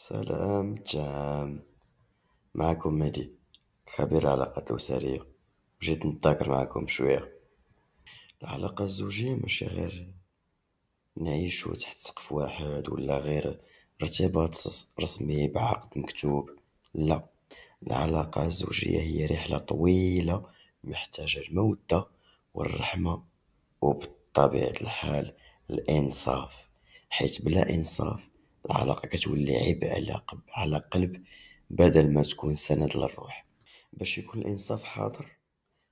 سلام تام. معكم مهدي، خبير العلاقات الأسرية. جيت نتذاكر معكم شوية. العلاقة الزوجية ماشي غير نعيشو تحت سقف واحد ولا غير ارتباط رسمي بعقد مكتوب. لا، العلاقة الزوجية هي رحلة طويلة محتاجة المودة والرحمة، وبطبيعة الحال الإنصاف، حيث بلا إنصاف العلاقة كتولي عبء على قلب بدل ما تكون سند للروح. باش يكون الإنصاف حاضر،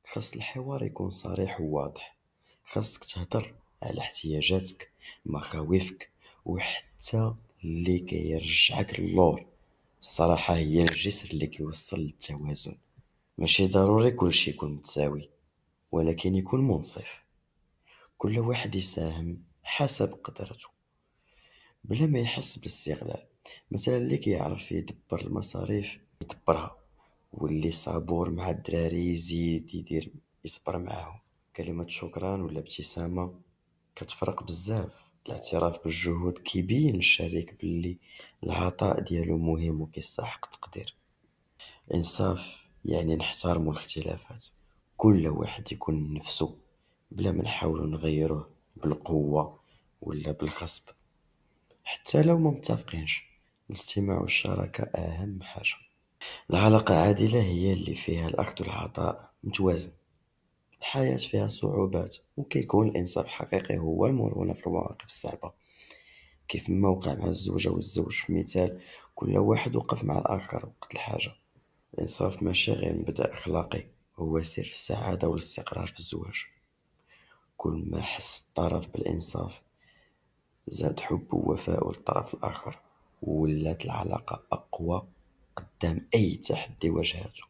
خاص الحوار يكون صريح وواضح. خاصك تهدر على احتياجاتك، مخاوفك، وحتى اللي كيرجعك للور. الصراحة هي الجسر اللي كيوصل للتوازن. ماشي ضروري كلشي يكون متساوي، ولكن يكون منصف. كل واحد يساهم حسب قدرته بلا ما يحس بالاستغلال. مثلا اللي كيعرف يدبر المصاريف يدبرها، واللي صبور مع الدراري يزيد يصبر معاهم. كلمة شكرا ولا ابتسامة كتفرق بزاف. الاعتراف بالجهود كيبين للشريك باللي العطاء ديالو مهم وكيستحق التقدير. انصاف يعني نحترموا الاختلافات، كل واحد يكون نفسه بلا ما نحاولوا نغيروه بالقوة ولا بالغصب. حتى لو ما متفقينش، الاستماع والشراكة أهم حاجة. العلاقة عادلة هي اللي فيها الأخذ والعطاء متوازن. الحياة فيها صعوبات، وكيكون الإنصاف حقيقي هو المرونة في المواقف الصعبة، كيف ما وقع مع الزوجة والزوج في مثال. كل واحد وقف مع الآخر وقت الحاجة. الإنصاف ماشي غير مبدأ أخلاقي، هو سر السعادة والاستقرار في الزواج. كل ما حس الطرف بالإنصاف، زاد حب ووفاء للطرف الآخر، ولات العلاقة أقوى قدام أي تحدي واجهته.